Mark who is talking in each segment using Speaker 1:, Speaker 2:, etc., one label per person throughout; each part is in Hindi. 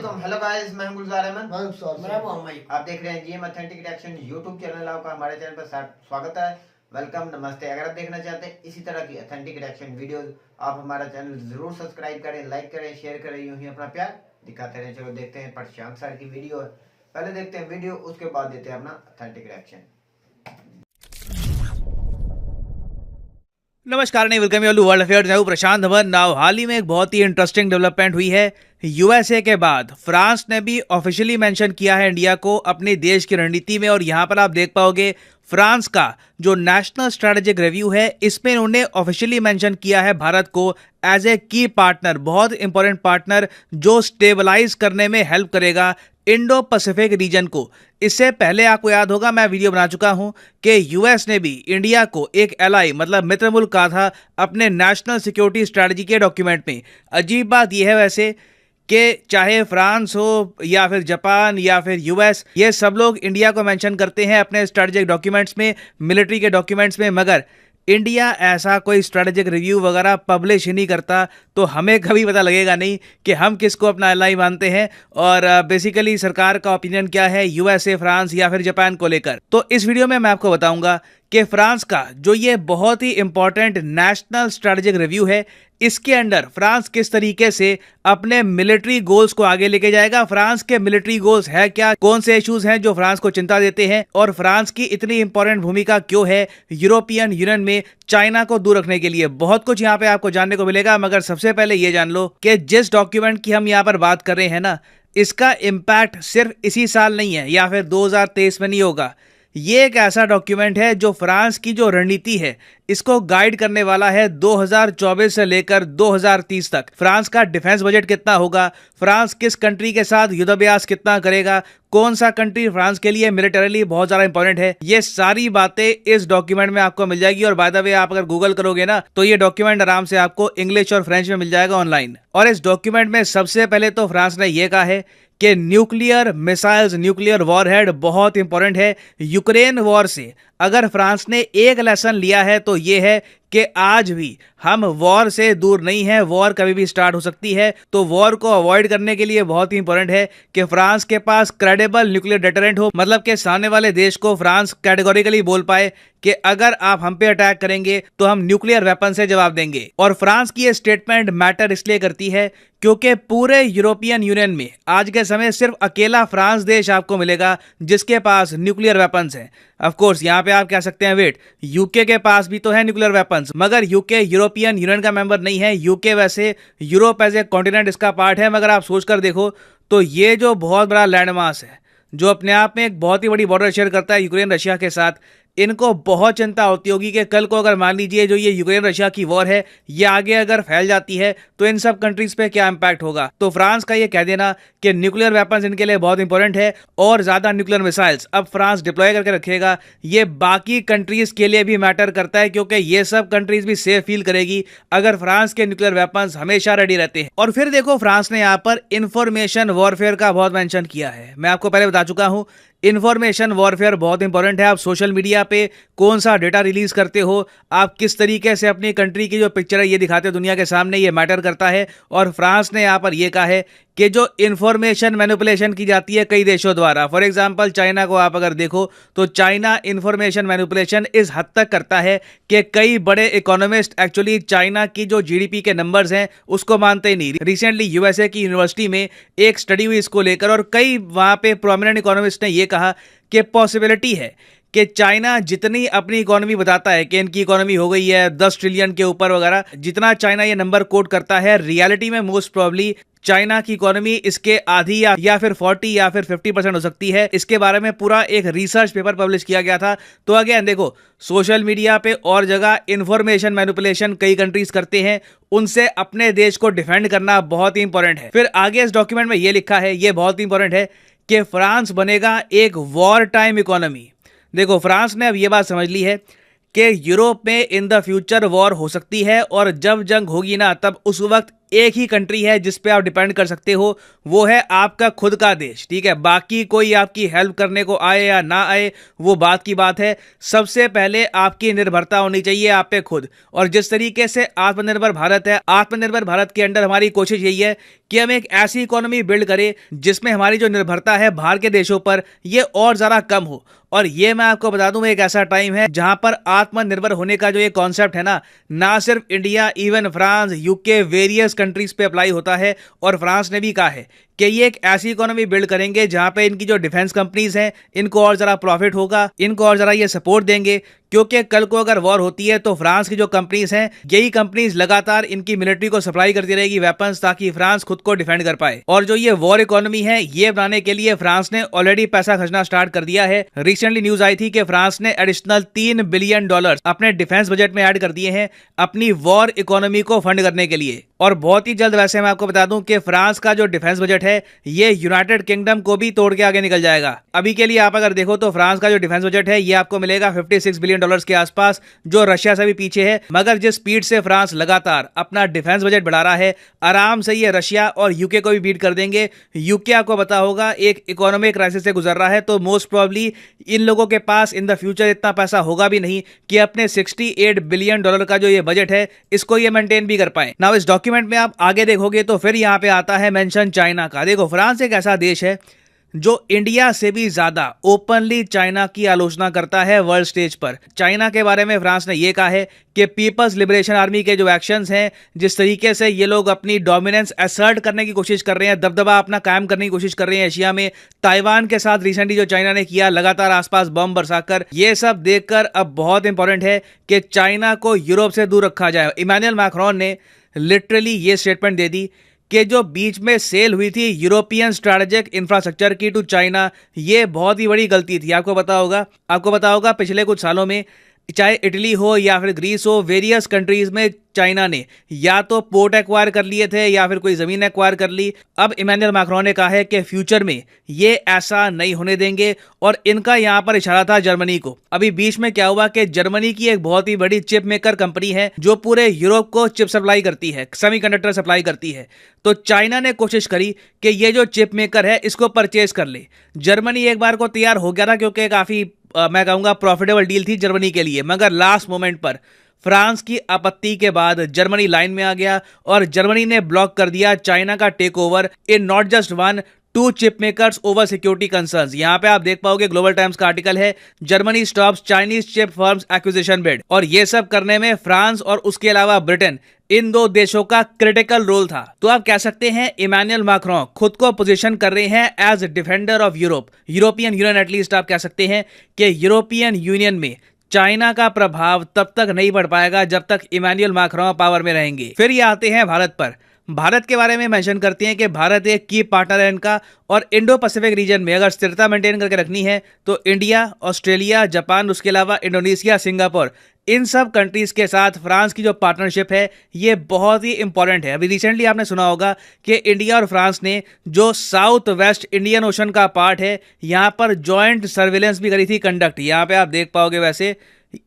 Speaker 1: वालेकुम, हेलो गाइस, मैं हूं गुलजार अहमद।
Speaker 2: मैं
Speaker 1: आप देख रहे हैं GM authentic reaction YouTube channel. आपका हमारे चैनल पर स्वागत है, वेलकम, नमस्ते। अगर आप देखना चाहते हैं इसी तरह की ऑथेंटिक रिएक्शन वीडियोस, आप हमारा चैनल जरूर सब्सक्राइब करें, लाइक करें, शेयर करें, यूं ही अपना प्यार दिखाते रहें। चलो देखते हैं प्रशांत सर की वीडियो। पहले देखते हैं वीडियो, उसके बाद देते हैं अपना ऑथेंटिक रिएक्शन।
Speaker 3: नमस्कार नहीं वेलकम यू वर्ल्ड अफेयर्स। मैं हूं प्रशांत धवन। नाउ हाल ही में एक बहुत ही इंटरेस्टिंग डेवलपमेंट हुई है। यूएसए के बाद फ्रांस ने भी ऑफिशियली मेंशन किया है इंडिया को अपने देश की रणनीति में, और यहां पर आप देख पाओगे फ्रांस का जो नेशनल स्ट्रेटेजिक रिव्यू है इसमें इन्होंने ऑफिशियली मेंशन किया है भारत को एज ए की पार्टनर, बहुत इंपॉर्टेंट पार्टनर जो स्टेबलाइज करने में हेल्प करेगा इंडो पैसिफिक रीजन को। इससे पहले आपको याद होगा मैं वीडियो बना चुका हूं कि यूएस ने भी इंडिया को एक एलाई मतलब मित्र मुल्क कहा था अपने नेशनल सिक्योरिटी स्ट्रेटजी के डॉक्यूमेंट में। अजीब बात यह है वैसे कि चाहे फ्रांस हो या फिर जापान या फिर यूएस, ये सब लोग इंडिया को मेंशन करते हैं अपने स्ट्रेटेजिक डॉक्यूमेंट्स में, मिलिट्री के डॉक्यूमेंट्स में, मगर इंडिया ऐसा कोई स्ट्रेटेजिक रिव्यू वगैरह पब्लिश ही नहीं करता। तो हमें कभी पता लगेगा नहीं कि हम किसको अपना एलाई मानते हैं और बेसिकली सरकार का ओपिनियन क्या है यूएसए, फ्रांस या फिर जापान को लेकर। तो इस वीडियो में मैं आपको बताऊंगा कि फ्रांस का जो ये बहुत ही इंपॉर्टेंट नेशनल स्ट्रेटेजिक रिव्यू है, इसके अंडर फ्रांस किस तरीके से अपने मिलिट्री गोल्स को आगे लेके जाएगा। फ्रांस के मिलिट्री गोल्स है क्या, कौन से इश्यूज हैं जो फ्रांस को चिंता देते हैं, और फ्रांस की इतनी इंपॉर्टेंट भूमिका क्यों है यूरोपियन यूनियन में चाइना को दूर रखने के लिए। बहुत कुछ यहाँ पे आपको जानने को मिलेगा, मगर सबसे पहले ये जान लो कि जिस डॉक्यूमेंट की हम यहाँ पर बात कर रहे हैं ना, इसका इम्पैक्ट सिर्फ इसी साल नहीं है या फिर 2023 में नहीं होगा। ये एक ऐसा डॉक्यूमेंट है जो फ्रांस की जो रणनीति है इसको गाइड करने वाला है 2024 से लेकर 2030 तक। फ्रांस का डिफेंस बजट कितना होगा, फ्रांस किस कंट्री के साथ युद्धाभ्यास कितना करेगा, कौन सा कंट्री फ्रांस के लिए मिलिटरीली बहुत ज्यादा इंपॉर्टेंट है, ये सारी बातें इस डॉक्यूमेंट में आपको मिल जाएगी। और बाय द वे आप अगर गूगल करोगे ना तो ये डॉक्यूमेंट आराम से आपको इंग्लिश और फ्रेंच में मिल जाएगा ऑनलाइन। और इस डॉक्यूमेंट में सबसे पहले तो फ्रांस ने यह कहा है कि न्यूक्लियर मिसाइल्स, न्यूक्लियर वॉरहेड बहुत इंपॉर्टेंट है। यूक्रेन वॉर से अगर फ्रांस ने एक लेसन लिया है तो यह है कि आज भी हम वॉर से दूर नहीं है, वॉर कभी भी स्टार्ट हो सकती है। तो वॉर को अवॉइड करने के लिए बहुत ही इंपॉर्टेंट है कि फ्रांस के पास क्रेडिबल न्यूक्लियर डेटरेंट हो, मतलब कि सामने वाले देश को फ्रांस कैटेगोरिकली बोल पाए कि अगर आप हम पे अटैक करेंगे तो हम न्यूक्लियर वेपन से जवाब देंगे। और फ्रांस की ये स्टेटमेंट मैटर इसलिए करती है क्योंकि पूरे यूरोपियन यूनियन में आज के समय सिर्फ अकेला फ्रांस देश आपको मिलेगा जिसके पास न्यूक्लियर वेपन्स हैं। ऑफ कोर्स यहाँ पे आप कह सकते हैं वेट, यूके के पास भी तो है न्यूक्लियर वेपन्स, मगर यूके यूरोपियन यूनियन का मेंबर नहीं है। यूके वैसे यूरोप एज ए कॉन्टिनेंट इसका पार्ट है, मगर आप सोचकर देखो तो ये जो बहुत बड़ा लैंडमास है जो अपने आप में एक बहुत ही बड़ी बॉर्डर शेयर करता है यूक्रेन रशिया के साथ, इनको बहुत चिंता होती होगी कि कल को अगर मान लीजिए जो ये यूक्रेन रशिया की वॉर है ये आगे अगर फैल जाती है तो इन सब कंट्रीज पे क्या इंपैक्ट होगा। तो फ्रांस का ये कह देना कि न्यूक्लियर वेपन्स इनके लिए बहुत इंपॉर्टेंट है और ज्यादा न्यूक्लियर मिसाइल्स अब फ्रांस डिप्लॉय करके रखेगा, ये बाकी कंट्रीज के लिए भी मैटर करता है क्योंकि ये सब कंट्रीज भी सेफ फील करेगी अगर फ्रांस के न्यूक्लियर वेपन्स हमेशा रेडी रहते हैं। और फिर देखो फ्रांस ने यहाँ पर इंफॉर्मेशन वॉरफेयर का बहुत मेंशन किया है। मैं आपको पहले बता चुका हूं इन्फॉर्मेशन वॉरफेयर बहुत इंपॉर्टेंट है। आप सोशल मीडिया पे कौन सा डेटा रिलीज करते हो, आप किस तरीके से अपनी कंट्री की जो पिक्चर है ये दिखाते हो दुनिया के सामने, ये मैटर करता है। और फ्रांस ने यहाँ पर यह कहा है कि जो इंफॉर्मेशन मैनिपुलेशन की जाती है कई देशों द्वारा, फॉर एग्जांपल चाइना को आप अगर देखो तो चाइना इंफॉर्मेशन मैनिपुलेशन इस हद तक करता है कि कई बड़े इकोनॉमिस्ट एक्चुअली चाइना की जो जीडीपी के नंबर्स हैं उसको मानते ही नहीं। रिसेंटली यूएसए की यूनिवर्सिटी में एक स्टडी हुई इसको लेकर और कई वहां पे प्रोमिनेंट इकोनॉमिस्ट ने यह कहा कि पॉसिबिलिटी है कि चाइना जितनी अपनी इकोनॉमी बताता है कि इनकी इकोनॉमी हो गई है 10 ट्रिलियन के ऊपर वगैरह, जितना चाइना ये नंबर कोट करता है, रियलिटी में मोस्ट प्रोबेबली चाइना की इकोनॉमी इसके आधी या फिर 40 या फिर 50% हो सकती है। इसके बारे में पूरा एक रिसर्च पेपर पब्लिश किया गया था। तो अगेन देखो सोशल मीडिया पे और जगह इंफॉर्मेशन मैनिपुलेशन कई कंट्रीज करते हैं, उनसे अपने देश को डिफेंड करना बहुत ही इंपॉर्टेंट है। फिर आगे इस डॉक्यूमेंट में ये लिखा है, ये बहुत ही इंपॉर्टेंट है कि फ्रांस बनेगा एक वॉर टाइम इकोनॉमी। देखो फ्रांस ने अब ये बात समझ ली है कि यूरोप में इन द फ्यूचर वॉर हो सकती है और जब जंग होगी ना तब उस वक्त एक ही कंट्री है जिस पे आप डिपेंड कर सकते हो, वो है आपका खुद का देश। ठीक है, बाकी कोई आपकी हेल्प करने को आए या ना आए वो बात की बात है। सबसे पहले आपकी निर्भरता होनी चाहिए आप पे खुद। और जिस तरीके से आत्मनिर्भर भारत है, आत्मनिर्भर भारत के अंडर हमारी कोशिश यही है कि हम एक ऐसी इकोनॉमी बिल्ड करें जिसमें हमारी जो निर्भरता है बाहर के देशों पर ये और ज्यादा कम हो। और ये मैं आपको बता दूं, एक ऐसा टाइम है जहां पर आत्मनिर्भर होने का जो ये कॉन्सेप्ट है ना सिर्फ India, even France, UK, various countries पे अप्लाई होता है। और फ्रांस ने भी कहा है कि ये एक ऐसी इकोनॉमी बिल्ड करेंगे जहां पे इनकी जो डिफेंस कंपनीज हैं इनको और जरा प्रॉफिट होगा, इनको और जरा ये सपोर्ट देंगे। क्योंकि कल को अगर वॉर होती है तो फ्रांस की जो कंपनीज हैं यही कंपनीज लगातार इनकी मिलिट्री को सप्लाई करती रहेगी वेपन्स, ताकि फ्रांस खुद को डिफेंड कर पाए। और जो ये वॉर इकोनॉमी है ये बनाने के लिए फ्रांस ने ऑलरेडी पैसा खर्चना स्टार्ट कर दिया है। रिसेंटली न्यूज आई थी कि फ्रांस ने एडिशनल $3 बिलियन अपने डिफेंस बजट में ऐड कर दिए हैं अपनी वॉर इकोनॉमी को फंड करने के लिए। और बहुत ही जल्द वैसे मैं आपको बता दूं कि फ्रांस का जो डिफेंस बजट है ये यूनाइटेड किंगडम को भी तोड़ के आगे निकल जाएगा। अभी के लिए आप अगर देखो तो फ्रांस का जो डिफेंस बजट है ये आपको मिलेगा $56 बिलियन के आसपास, जो रशिया से भी पीछे है। मगर जिस स्पीड से फ्रांस लगातार अपना डिफेंस बजट बढ़ा रहा है, आराम से ये रशिया और यूके को भी बीट कर देंगे। यूके आपको पता होगा एक इकोनॉमिक क्राइसिस से गुजर रहा है, तो मोस्ट प्रोबेबली इन लोगों के पास इन द फ्यूचर इतना पैसा होगा भी नहीं कि अपने $68 बिलियन का जो ये बजट है इसको ये मेंटेन भी कर पाए। नाउ इस डॉक्यूमेंट में आप आगे देखोगे तो फिर यहां पे आता है मेंशन चाइना का। देखो, फ्रांस एक ऐसा देश है जो इंडिया से भी ज्यादा ओपनली चाइना की आलोचना करता है वर्ल्ड स्टेज पर। चाइना के बारे में फ्रांस ने यह कहा है कि पीपल्स लिबरेशन आर्मी के जो एक्शंस हैं, जिस तरीके से ये लोग अपनी डोमिनेंस असर्ट करने की कोशिश कर रहे हैं, दबदबा अपना कायम करने की कोशिश कर रहे हैं एशिया में, ताइवान के साथ रिसेंटली जो चाइना ने किया लगातार आसपास बम बरसाकर, ये सब देखकर अब बहुत इंपॉर्टेंट है कि चाइना को यूरोप से दूर रखा जाए। इमैनुअल मैक्रोन ने लिटरली ये स्टेटमेंट दे दी कि जो बीच में सेल हुई थी यूरोपियन स्ट्रैटेजिक इंफ्रास्ट्रक्चर की टू चाइना, ये बहुत ही बड़ी गलती थी। आपको पता होगा पिछले कुछ सालों में चाहे इटली हो या फिर ग्रीस हो, वेरियस कंट्रीज में चाइना ने या तो पोर्ट एक्वायर कर लिए थे या फिर कोई जमीन एक्वायर कर ली। अब इमैनुअल मैक्रोन ने कहा है कि फ्यूचर में ये ऐसा नहीं होने देंगे। और इनका यहां पर इशारा था जर्मनी को। अभी बीच में क्या हुआ कि जर्मनी की एक बहुत ही बड़ी चिप मेकर कंपनी है जो पूरे यूरोप को चिप सप्लाई करती है, सेमीकंडक्टर सप्लाई करती है। तो चाइना ने कोशिश करी कि ये जो चिप मेकर है इसको परचेज कर ले। जर्मनी एक बार को तैयार हो गया था क्योंकि काफी मैं कहूंगा प्रॉफिटेबल डील थी जर्मनी के लिए। मगर लास्ट मोमेंट पर फ्रांस की आपत्ति के बाद जर्मनी लाइन में आ गया और जर्मनी ने ब्लॉक कर दिया चाइना का take over in not just 1 2 chip makers over security concerns. यहां पे आप देख पाओगे ग्लोबल टाइम्स का आर्टिकल है, Germany stops Chinese chip firms acquisition bid. और ये सब करने में फ्रांस और उसके अलावा ब्रिटेन, इन दो देशों का क्रिटिकल रोल था। तो आप कह सकते हैं इमैनुअल मैक्रोन खुद को पोजीशन कर रहे हैं as defender of Europe, European Union. At least आप कह सकते हैं कि यूरोपियन यूनियन में चाइना का प्रभाव तब तक नहीं बढ़ पाएगा जब तक इमैनुअल मैक्रोन पावर में रहेंगे। फिर ये आते हैं भारत पर। भारत के बारे में मेंशन करते हैं कि भारत एक की पार्टनर है इनका, और इंडो पैसिफिक रीजन में अगर स्थिरता मेंटेन करके रखनी है तो इंडिया, ऑस्ट्रेलिया, जापान, उसके अलावा इंडोनेशिया, सिंगापुर, इन सब कंट्रीज के साथ फ्रांस की जो पार्टनरशिप है ये बहुत ही इंपॉर्टेंट है। अभी रिसेंटली आपने सुना होगा कि इंडिया और फ्रांस ने जो साउथ वेस्ट इंडियन ओशन का पार्ट है यहां पर जॉइंट सर्विलेंस भी करी थी कंडक्ट। यहां पे आप देख पाओगे, वैसे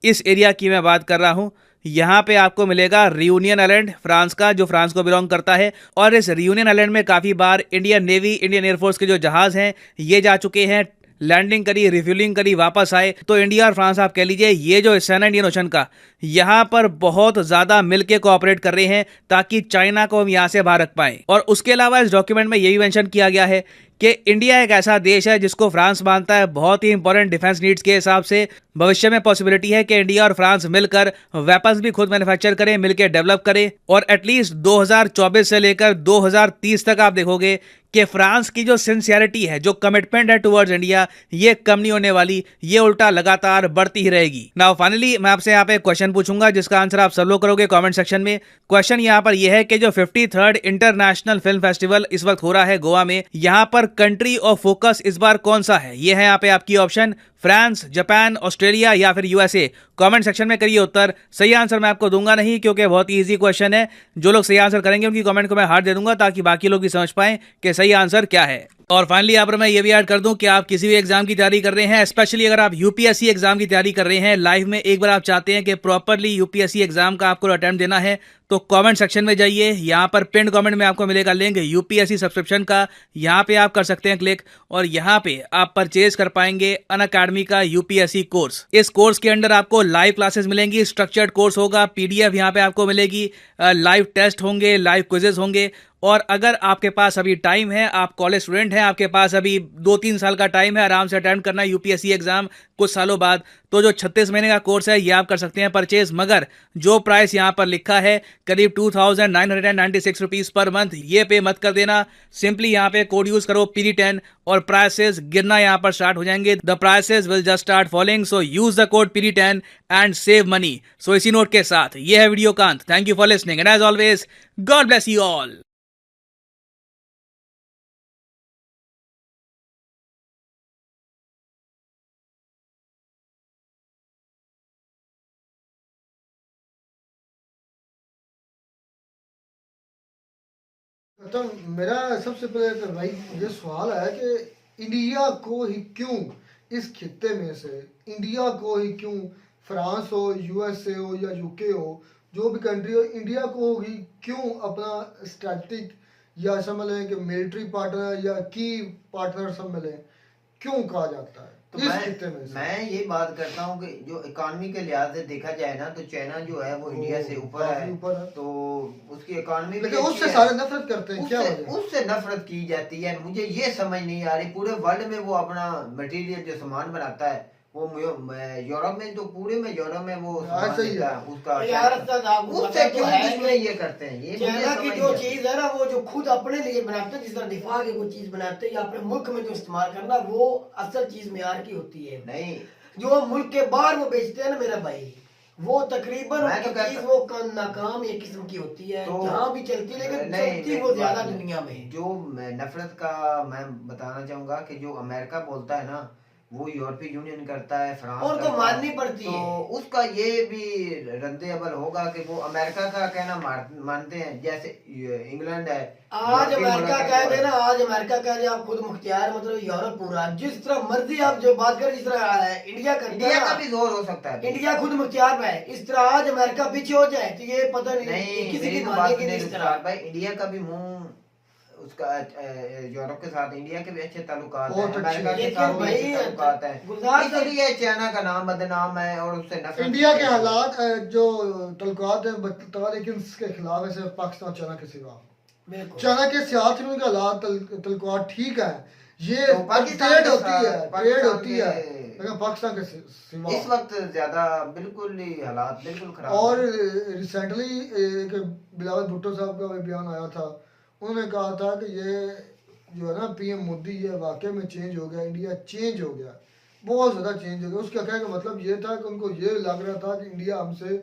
Speaker 3: इस एरिया की मैं बात कर रहा हूं, यहां पे आपको मिलेगा रियूनियन आइलैंड फ्रांस का, जो फ्रांस को बिलोंग करता है। और इस रियूनियन आइलैंड में काफी बार इंडियन नेवी, इंडियन एयरफोर्स के जो जहाज हैं ये जा चुके हैं, लैंडिंग करी, रिफ्यूलिंग करी, वापस आए। तो इंडिया और फ्रांस आप कह लीजिए ये जो हिस्सा है इंडियन ओशन का, यहां पर बहुत ज्यादा मिलके कोऑपरेट कर रहे हैं ताकि चाइना को हम यहां से बाहर रख पाएं। और उसके अलावा इस डॉक्यूमेंट में ये भी मेंशन किया गया है कि इंडिया एक ऐसा देश है जिसको फ्रांस मानता है बहुत ही इंपॉर्टेंट डिफेंस नीड्स के हिसाब से। भविष्य में पॉसिबिलिटी है कि इंडिया और फ्रांस मिलकर वेपन्स भी खुद मैन्युफैक्चर करें, मिलकर डेवलप करें। और एटलीस्ट 2024 से लेकर 2030 तक आप देखोगे कि फ्रांस की जो सिंसियरिटी है, जो कमिटमेंट है टुवर्ड्स इंडिया, ये कम नहीं होने वाली, ये उल्टा लगातार बढ़ती ही रहेगी। नाउ फाइनली मैं आपसे यहाँ पे क्वेश्चन पूछूंगा जिसका आंसर आप सब लोग करोगे कमेंट सेक्शन में। क्वेश्चन यहाँ पर यह है कि जो 53rd इंटरनेशनल फिल्म फेस्टिवल इस वक्त हो रहा है गोवा में, यहाँ पर कंट्री ऑफ फोकस इस बार कौन सा है? ये है यहाँ पे आपकी ऑप्शन, फ्रांस, जापान, ऑस्ट्रेलिया या फिर यूएसए। कमेंट सेक्शन में करिए उत्तर। सही आंसर मैं आपको दूंगा नहीं, क्योंकि बहुत ही ईजी क्वेश्चन है। जो लोग सही आंसर करेंगे उनकी कमेंट को मैं हार्ट दे दूंगा, ताकि बाकी लोग भी समझ पाएं कि सही आंसर क्या है। और फाइनली यहाँ पर मैं ये भी ऐड कर दूं कि आप किसी भी एग्जाम की तैयारी कर रहे हैं, स्पेशली अगर आप यूपीएससी एग्जाम की तैयारी कर रहे हैं, लाइफ में एक बार आप चाहते हैं कि प्रॉपरली यूपीएससी एग्जाम का आपको अटेम्प्ट देना है, तो कमेंट सेक्शन में जाइए। यहाँ पर पिन कमेंट में आपको मिलेगा लिंक यूपीएससी सब्सक्रिप्शन का, यहाँ पे आप कर सकते हैं क्लिक, और यहाँ पे आप परचेज कर पाएंगे अनअकैडमी का यूपीएससी कोर्स। इस कोर्स के अंदर आपको लाइव क्लासेस मिलेंगी, स्ट्रक्चर्ड कोर्स होगा, पीडीएफ यहाँ पे आपको मिलेगी, लाइव टेस्ट होंगे, लाइव क्विजेस होंगे। और अगर आपके पास अभी टाइम है, आप कॉलेज स्टूडेंट हैं, आपके पास अभी 2-3 साल का टाइम है आराम से अटेम्प्ट करना यूपीएससी एग्जाम कुछ सालों बाद, तो जो 36 महीने का कोर्स है ये आप कर सकते हैं परचेज। मगर जो प्राइस यहाँ पर लिखा है करीब 2996 रुपीज पर मंथ, ये पे मत कर देना। सिंपली यहाँ पे कोड यूज करो PD10 और प्राइसेस गिरना यहाँ पर स्टार्ट हो जाएंगे। The prices will just start following, so use the code PD10 and save money. So इसी नोट के साथ ये है वीडियो का अंत। Thank you for listening and as always God bless you all.
Speaker 2: तो मेरा सबसे पहले तो भाई ये सवाल है कि इंडिया को ही क्यों इस खित्ते में से, इंडिया को ही क्यों, फ्रांस हो, यूएसए हो या यूके हो, जो भी कंट्री हो, इंडिया को ही क्यों अपना स्ट्रेटेजिक या समझ लें कि मिलिट्री पार्टनर या की पार्टनर समझ लें, क्यों कहा जाता है
Speaker 1: तो
Speaker 2: इस खित्ते में से?
Speaker 1: मैं ये बात करता हूँ कि जो इकोनॉमी के लिहाज से देखा जाए ना, तो चाइना जो है वो इंडिया से ऊपर है, तो उसकी इकोनॉमी,
Speaker 2: लेकिन उससे सारे नफरत करते हैं, क्या वजह?
Speaker 1: उससे नफरत की जाती है। मुझे ये समझ नहीं आ रही, पूरे वर्ल्ड में वो अपना मटेरियल जो सामान बनाता है वो यूरोप में, तो पूरे में यूरोप में वो सामान देता है उसका, उससे क्यों दुश्मनी ये करते हैं? ये
Speaker 4: चाइना की जो चीज है ना, वो जो खुद अपने लिए बनाते हैं, जिस तरह दिफा की कोई चीज बनाते हैं या अपने मुल्क में जो इस्तेमाल करना, वो असल चीज मेयार की होती है।
Speaker 1: नहीं,
Speaker 4: जो मुल्क के बाहर वो बेचते हैं ना मेरा भाई, वो तकरीबन उनकी चीज वो नाकाम एक किस्म की होती है,
Speaker 1: तो
Speaker 4: जहाँ भी चलती है, लेकिन चलती वो ज्यादा दुनिया में।
Speaker 1: जो नफरत का मैं बताना चाहूंगा कि जो अमेरिका बोलता है ना, वो यूरोपीय यूनियन करता है, फ्रांस
Speaker 4: उनको माननी पड़ती
Speaker 1: तो
Speaker 4: है।
Speaker 1: उसका ये भी रद्दे अमल होगा कि वो अमेरिका का कहना मानते हैं, जैसे इंग्लैंड है।
Speaker 4: आज अमेरिका कह दे ना, आज अमेरिका कह दे आप खुद मुख्तियार, मतलब यूरोप पूरा जिस तरह मर्जी आप जो बात करें, जिस तरह इंडिया
Speaker 1: का भी जोर हो सकता है,
Speaker 4: इंडिया खुद मुख्तियार में है, इस तरह आज अमेरिका पीछे हो जाए तो ये पता नहीं किसी की मानेगी नहीं। इस तरह
Speaker 1: भाई इंडिया का भी मुंह उसका यूरोप के साथ इंडिया के भी अच्छे ताल्लुकात हैं, अमेरिका के साथ भी अच्छे ताल्लुकात हैं, इसलिए चाइना का नाम बदनाम है और उससे नफरत।
Speaker 2: इंडिया के हालात जो ताल्लुकात हैं बता, लेकिन इसके खिलाफ है सिर्फ पाकिस्तान चाइना के सिवा। चाइना के साथ में उनके हालात ताल्लुकात ठीक है, ये ट्रेड होती है, लेकिन पाकिस्तान के सिवा
Speaker 1: इस वक्त ज्यादा बिल्कुल ही हालात बिल्कुल खराब।
Speaker 2: और रिसेंटली एक बिलावल भुट्टो साहब का बयान आया था, उन्होंने कहा था कि ये जो है ना पीएम मोदी, ये वाकई में चेंज हो गया, इंडिया चेंज हो गया, बहुत ज़्यादा चेंज हो गया। उसका कहने का मतलब ये था कि उनको ये लग रहा था कि इंडिया हमसे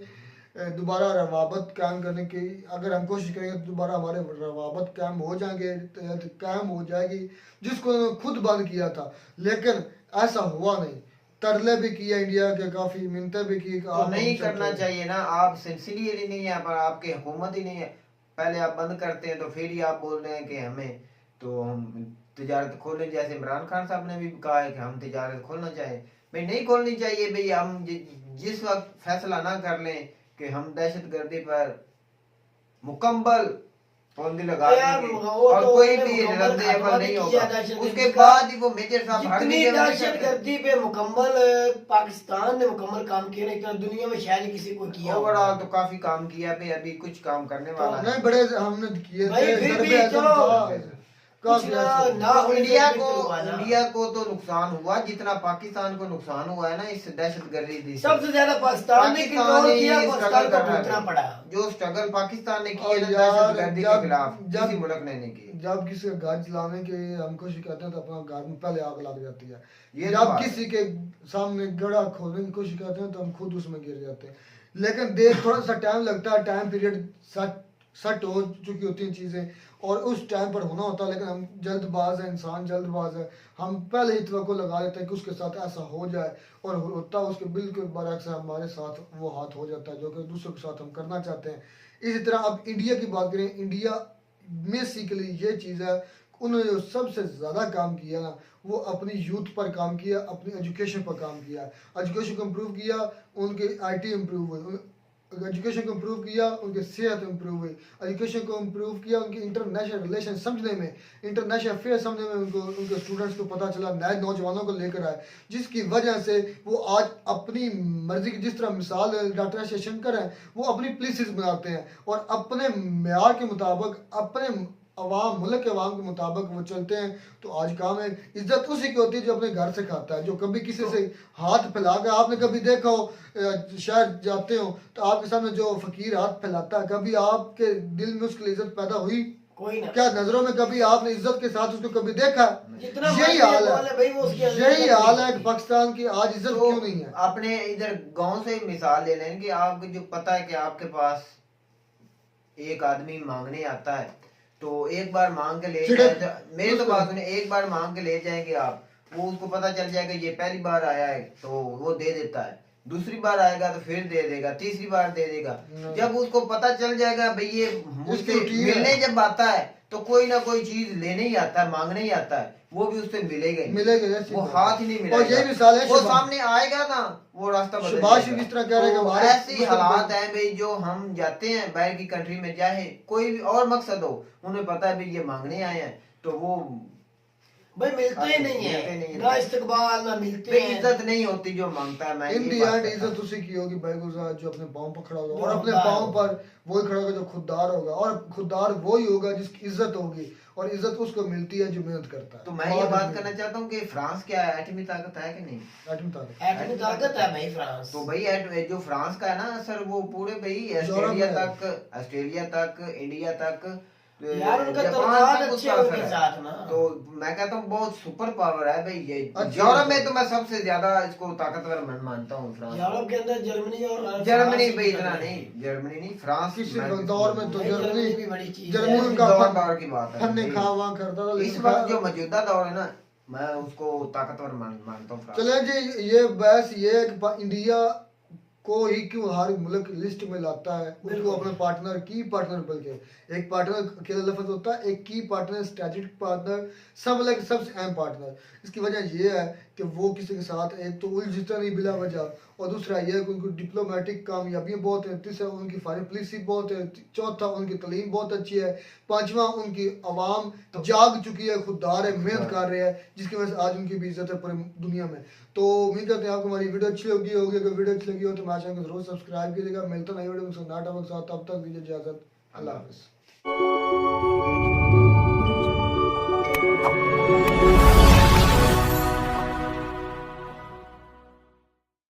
Speaker 2: दोबारा रवाबत कायम करने की, अगर हम कोशिश करेंगे तो दोबारा हमारे रवाबत कायम हो जाएंगे, कायम हो जाएगी, जिसको उन्होंने खुद बंद किया था। लेकिन ऐसा हुआ नहीं, तरले भी किया इंडिया के, काफ़ी मिन्नतें भी की।
Speaker 1: तो नहीं करना चाहिए ना, आप सिंसियर ही नहीं है, पर आपकी हुकूमत ही नहीं है। पहले आप बंद करते हैं तो फिर ही आप बोल रहे हैं कि हमें तो हम तिजारत खोलें, जैसे इमरान खान साहब ने भी कहा है कि हम तिजारत खोलना चाहें। भाई नहीं खोलनी चाहिए भाई, हम जिस वक्त फैसला ना कर लें कि हम दहशतगर्दी पर मुकम्मल पाबंदी लगा देंगे और कोई भी रद्द अमल नहीं होगा, उसके बाद ही वो मेजर साहब
Speaker 4: जितनी दहशतगर्दी पे मुकम्मल पाकिस्तान ने मुकम्मल काम किया, नहीं तो दुनिया में शायद किसी को किया।
Speaker 1: ओवरऑल तो काफी काम किया भाई, अभी कुछ काम करने वाला
Speaker 2: नहीं, बड़े हमने किए
Speaker 4: भाई, फिर भी चलो
Speaker 1: इंडिया को तो नुकसान हुआ जितना पाकिस्तान को नुकसान हुआ है ना इस दहशतगर्दी।
Speaker 4: सबसे ज्यादा पाकिस्तान ने पाकिस्तान को भुगतना पड़ा,
Speaker 1: जो स्ट्रगल पाकिस्तान ने किया दहशतगर्दी के खिलाफ, किसी मुल्क ने नहीं की।
Speaker 2: जब किसी का घर जलाने के हम कोशिश करते हैं तो अपना घर में पहले आग लग जाती है, जब किसी के सामने गड़ा खोलने की कोशिश करते हैं तो हम खुद उसमें गिर जाते हैं। लेकिन देख थोड़ा सा टाइम लगता है, टाइम पीरियड सेट सेट हो चुकी होती हैं चीज़ें और उस टाइम पर होना होता है, लेकिन हम जल्दबाज हैं, इंसान जल्दबाज है, हम पहले ही तवक्को लगा लेते हैं कि उसके साथ ऐसा हो जाए और होता है उसके बिल्कुल बरअक्स हमारे साथ वो हाथ हो जाता है जो कि दूसरों के साथ हम करना चाहते हैं। इसी तरह अब इंडिया की बात करें, इंडिया बेसिकली ये चीज़ है, उन्होंने जो सबसे ज़्यादा काम किया ना वो अपनी यूथ पर काम किया, अपनी एजुकेशन पर काम किया, एजुकेशन को इम्प्रूव किया, उनके IT इम्प्रूव हुई, एजुकेशन को इम्प्रूव किया, उनकी सेहत इम्प्रूव हुई, एजुकेशन को इम्प्रूव किया, उनके इंटरनेशनल रिलेशन समझने में, इंटरनेशनल अफेयर समझने में उनको उनके स्टूडेंट्स को पता चला, नए नौजवानों को लेकर आए, जिसकी वजह से वो आज अपनी मर्जी की, जिस तरह मिसाल डॉक्टर एस जयशंकर हैं, वो अपनी पॉलिसीज बनाते हैं और अपने मेयार के मुताबिक, अपने अवाम मुल्क के अवाम के मुताबिक वो चलते हैं। तो आज काम है, इज्जत उसी की होती है जो अपने घर से खाता है, जो कभी किसी से हाथ फैला कर, आपने कभी देखा हो शायद जाते हो तो आपके सामने जो फकीर हाथ फैलाता है, कभी आपके दिल में उसके लिए इज्जत पैदा हुई?
Speaker 4: कोई ना।
Speaker 2: क्या नजरों में कभी आपने इज्जत के साथ उसको कभी देखा?
Speaker 4: जितना
Speaker 2: यही हाल
Speaker 4: भाई वो उसकी
Speaker 2: है, यही हाल है कि पाकिस्तान की आज इज्जत
Speaker 1: तो
Speaker 2: क्यों नहीं है?
Speaker 1: अपने इधर गांव से मिसाल ले लें कि आपको जो पता है कि आपके पास एक आदमी मांगने आता है तो एक बार मांग के ले जाए, मेरी तो बात सुनिए, एक बार मांग के ले जाएंगे आप, वो उसको पता चल जाएगा ये पहली बार आया है तो वो दे देता है, दूसरी बार आएगा तो फिर दे देगा, तीसरी बार दे देगा। जब उसको पता चल जाएगा भाई ये मुझसे मिलने जब आता है तो कोई ना कोई चीज लेने ही आता है, मांगने ही आता है, वो भी उससे मिलेगा
Speaker 2: मिलेगा,
Speaker 1: वो हाथ ही नहीं
Speaker 2: और यही
Speaker 1: मिलेगा,
Speaker 2: मिसाल है
Speaker 1: वो सामने आएगा ना वो रास्ता बदल
Speaker 2: सुभाष
Speaker 1: जाएगा।
Speaker 2: भी इस तरह कह रहे हैं कि
Speaker 1: तो
Speaker 2: हमारे
Speaker 1: ऐसी हालात है भाई, जो हम जाते हैं बाहर की कंट्री में, चाहे कोई भी और मकसद हो, उन्हें पता है भाई ये मांगने आए हैं तो वो
Speaker 4: भाई मिलते ही नहीं है, ना इस्तकबाल ना मिलते हैं,
Speaker 1: इज्जत नहीं होती जो मांगता है। मैं
Speaker 2: इन दी
Speaker 1: ये बात
Speaker 2: एंड
Speaker 1: कहता
Speaker 2: इज्जत उसी की होगी बेगुजार जो अपने पाँव पर खड़ा होगा,
Speaker 4: जो
Speaker 2: और अपने
Speaker 4: खुददार
Speaker 2: पाँव
Speaker 4: होगा।
Speaker 2: पर वही खड़ा होगा जो खुददार होगा, और खुददार वही होगा जिसकी इज्जत होगी, और इज्जत उसको मिलती है जो मेहनत करता है।
Speaker 1: तो मैं ये बात करना चाहता हूँ कि फ्रांस क्या है, एटमी ताकत है कि नहीं?
Speaker 4: एटमी ताकत है भाई फ्रांस।
Speaker 1: तो भाई जो फ्रांस का है ना सर, वो पूरे भाई ऑस्ट्रेलिया तक इंडिया तक,
Speaker 4: यार उनका
Speaker 1: जापान
Speaker 4: तलवार
Speaker 1: तक
Speaker 4: अच्छे
Speaker 1: उसका
Speaker 4: उनके
Speaker 1: असर है।
Speaker 4: साथ ना।
Speaker 1: तो मैं कहता हूँ बहुत सुपर पावर है भाई ये।
Speaker 2: अच्छी
Speaker 1: यूरोप
Speaker 2: बात
Speaker 1: में
Speaker 2: है।
Speaker 1: तो मैं सबसे ज्यादा इसको ताकतवर मानता हूँ फ्रांस।
Speaker 4: यूरोप के अंदर जर्मनी और
Speaker 1: जर्मनी
Speaker 4: फ्रांस
Speaker 1: भाई
Speaker 4: ही
Speaker 1: इतना
Speaker 4: करते
Speaker 1: नहीं,
Speaker 4: हैं।
Speaker 1: जर्मनी नहीं, फ्रांस
Speaker 2: किसी
Speaker 1: मैं
Speaker 2: दौर में तो
Speaker 4: भाई
Speaker 2: जर्मनी
Speaker 4: भी बड़ी चीज
Speaker 2: जर्मनी
Speaker 4: है।
Speaker 2: उनका
Speaker 1: दौर की बात है
Speaker 2: फन्ने खा हुआ करता था,
Speaker 1: इस
Speaker 2: लेकिन
Speaker 1: वक्त जो मौजूदा दौर है ना, मैं उसको ताकतवर मानता हूँ फ्रांस।
Speaker 2: चले जी, ये बहस ये है कि इंडिया को ही क्यों हर मुल्क लिस्ट में लाता है, उसको
Speaker 4: बिल्कुल।
Speaker 2: अपने पार्टनर की पार्टनर, बल्कि एक पार्टनर अकेला लफ्ज होता है, एक की पार्टनर, स्ट्रेटेजिक पार्टनर, सब अलग सबसे अहम पार्टनर। इसकी वजह ये है कि वो किसी के साथ एक तो उलझता नहीं बिला वजह, और दूसरा यह है कि उनको डिप्लोमेटिक कामयाबियाँ बहुत हैं, तीसरा उनकी फॉरेन पॉलिसी बहुत है, चौथा उनकी तालीम बहुत अच्छी है, पांचवा उनकी आवाम जाग चुकी है, खुददार है, मेहनत कर रहे हैं, जिसकी वजह से आज उनकी भी इज्जत है पूरी दुनिया में। तो उम्मीद करते हैं आपको हमारी वीडियो अच्छी लगी होगी। अगर वीडियो अच्छी लगी हो तो हमारे चैनल को जरूर सब्सक्राइब कीजिएगा। मिलता नई वीडियो में नाटा के साथ, तब तक दीजिए इजाजत। अल्लाह हाफिज़।